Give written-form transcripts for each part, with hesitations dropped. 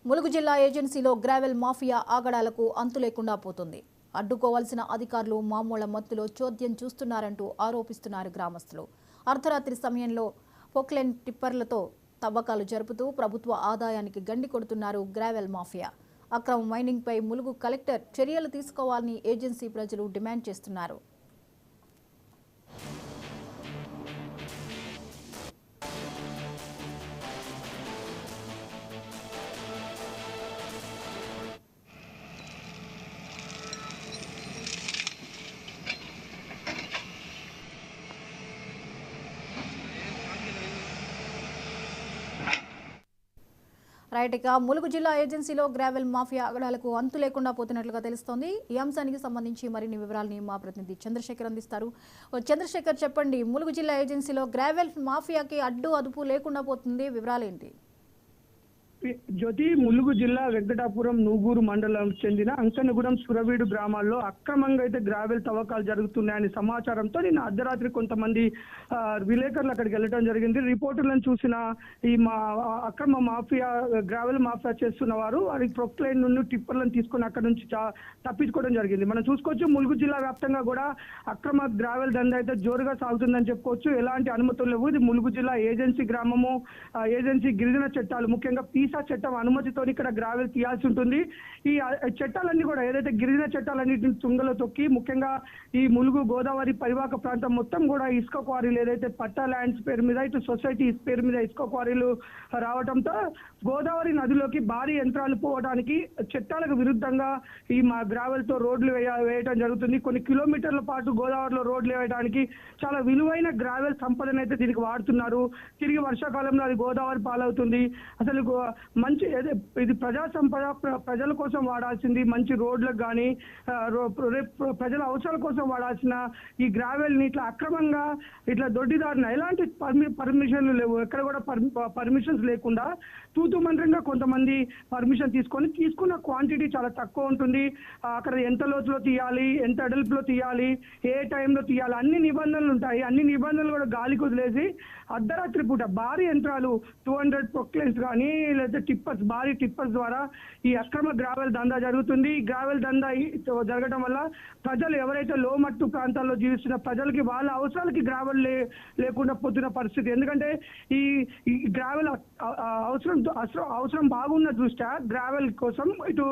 ములుగు జిల్లా ఏజెన్సీలో gravel mafia ఆగడాలకు అంతు లేకుండా పోతుంది. అడ్డుకోవాల్సిన అధికారులు మామూళ్ల మత్తులో చోద్యం చూస్తున్నారంటూ ఆరోపిస్తున్నారు గ్రామస్తులు. అర్ధరాత్రి సమయంలో పొక్లెన్ టిప్పర్లతో తవ్వకాలు జరుపుతూ ప్రభుత్వ ఆదాయానికి గండి కొడుతున్నారు గ్రావెల్ మాఫియా. అక్రమ మైనింగ్పై ములుగు కలెక్టర్ చర్యలు తీసుకోవాలని ఏజెన్సీ ప్రజలు డిమాండ్ చేస్తున్నారు. రైట్, ఇక ములుగు జిల్లా ఏజెన్సీలో గ్రావెల్ మాఫియా ఆగడాలకు అంతు లేకుండా పోతున్నట్లుగా తెలుస్తోంది. ఈ అంశానికి సంబంధించి మరిన్ని వివరాలని మా ప్రతినిధి చంద్రశేఖర్ అందిస్తారు. చంద్రశేఖర్, చెప్పండి, ములుగు జిల్లా ఏజెన్సీలో గ్రావెల్ మాఫియాకి అదుపు లేకుండా పోతుంది, వివరాలేంటి? జ్యోతి, ములుగు జిల్లా వెంకటాపురం నూగూరు మండలం చెందిన అంకనగూడెం సురవీడు గ్రామాల్లో అక్రమంగా అయితే గ్రావెల్ తవ్వకాలు జరుగుతున్నాయని సమాచారంతో నిన్న అర్ధరాత్రి కొంతమంది విలేకరులు అక్కడికి వెళ్ళడం జరిగింది. రిపోర్టులను చూసిన ఈ అక్రమ మాఫియా గ్రావెల్ మాఫియా చేస్తున్న వారు అది ప్రొక్లైన్ నుండి టిప్పర్లను తీసుకొని అక్కడ నుంచి తప్పించుకోవడం జరిగింది. మనం చూసుకోవచ్చు, ములుగు జిల్లా వ్యాప్తంగా కూడా అక్రమ గ్రావెల్ దందా అయితే జోరుగా సాగుతుందని చెప్పుకోవచ్చు. ఎలాంటి అనుమతులు లేవు. ఇది ములుగు జిల్లా ఏజెన్సీ గ్రామము, ఏజెన్సీ గిరిజన చట్టాలు, ముఖ్యంగా చట్టం అనుమతితో ఇక్కడ గ్రావెల్ తీయాల్సి ఉంటుంది. ఈ చట్టాలన్నీ కూడా ఏదైతే గిరిజన చట్టాలన్నింటిని తుంగలో తొక్కి, ముఖ్యంగా ఈ ములుగు గోదావరి పరివాహక ప్రాంతం మొత్తం కూడా ఇసుక క్వారీలు, ఏదైతే పట్టా ల్యాండ్స్ పేరు మీద ఇటు సొసైటీ పేరు మీద ఇసుక క్వారీలు రావడంతో గోదావరి నదిలోకి భారీ యంత్రాలు పోవడానికి చట్టాలకు విరుద్ధంగా ఈ గ్రావెల్ తో రోడ్లు వేయడం జరుగుతుంది. కొన్ని కిలోమీటర్ల పాటు గోదావరిలో రోడ్లు వేయడానికి చాలా విలువైన గ్రావెల్ సంపదనైతే దీనికి వాడుతున్నారు. తిరిగి వర్షాకాలంలో అది గోదావరి పాలవుతుంది. అసలు మంచి ఇది ప్రజా సంపద, ప్రజల కోసం వాడాల్సింది, మంచి రోడ్లకు కానీ ప్రజల అవసరాల కోసం వాడాల్సిన ఈ గ్రావెల్ ని ఇట్లా అక్రమంగా ఇట్లా దొడ్డిదారిన ఎలాంటి పర్మిషన్లు లేవు. ఎక్కడ కూడా పర్మిషన్స్ లేకుండా తూతు మంత్రంగా కొంతమంది పర్మిషన్ తీసుకున్న క్వాంటిటీ చాలా తక్కువ ఉంటుంది. అక్కడ ఎంత లోతులో తీయాలి, ఎంత అడల్పులో తీయాలి, ఏ టైంలో తీయాలి, అన్ని నిబంధనలు ఉంటాయి. అన్ని నిబంధనలు కూడా గాలి కుదిలేసి అర్ధరాత్రి పూట భారీ యంత్రాలు 200 ప్రొక్లైన్స్ కానీ లేదా టిప్పర్స్, భారీ టిప్పర్స్ ద్వారా ఈ అక్రమ గ్రావెల్ దందా జరుగుతుంది. ఈ గ్రావెల్ దందా జరగడం వల్ల ప్రజలు, ఎవరైతే లోమట్టు ప్రాంతాల్లో జీవిస్తున్న ప్రజలకి వాళ్ళ అవసరాలకి గ్రావెల్ లేకుండా పోతున్న పరిస్థితి. ఎందుకంటే ఈ గ్రావెల్ అవసరం బాగున్న దృష్ట్యా గ్రావెల్ కోసం ఇటు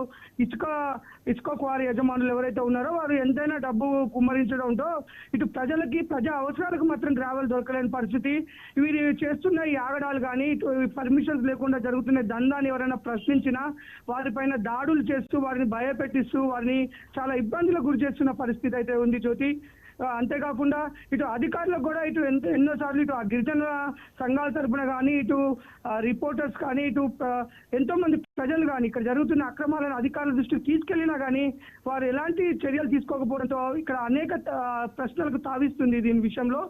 ఇసుక క్వారీ యజమానులు ఎవరైతే ఉన్నారో వారు ఎంతైనా డబ్బు కుమ్మరించడంతో ఇటు ప్రజా అవసరాలకు మాత్రం గ్రావెల్ దొరకలేని పరిస్థితి. వీరు చేస్తున్న ఈ ఆగడాలు కానీ ఇటు పర్మిషన్స్ లేకుండా జరుగుతున్న దందాన్ని ఎవరైనా ప్రశ్నించినా వారిపైన దాడులు చేస్తూ, వారిని భయపెట్టిస్తూ, వారిని చాలా ఇబ్బందులకు గురి చేస్తున్న పరిస్థితి అయితే ఉంది జ్యోతి. అంతేకాకుండా ఇటు అధికారులకు కూడా ఇటు ఎన్నోసార్లు ఇటు గిరిజన సంఘాల తరఫున కానీ, ఇటు రిపోర్టర్స్ కానీ, ఇటు ఎంతో మంది ప్రజలు కానీ ఇక్కడ జరుగుతున్న అక్రమాలను అధికారుల దృష్టికి తీసుకెళ్లినా కానీ వారు ఎలాంటి చర్యలు తీసుకోకపోవడంతో ఇక్కడ అనేక ప్రశ్నలకు తావిస్తుంది. దీని విషయంలో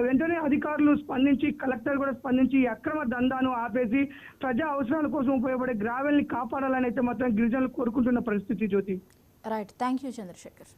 వెంటనే అధికారులు స్పందించి, కలెక్టర్ కూడా స్పందించి ఈ అక్రమ దందాను ఆపేసి ప్రజా అవసరాల కోసం ఉపయోగపడే గ్రావెల్ ని కాపాడాలని అయితే మాత్రం గిరిజనులు కోరుకుంటున్న పరిస్థితి Jyothi. Right, thank you Chandrasekhar.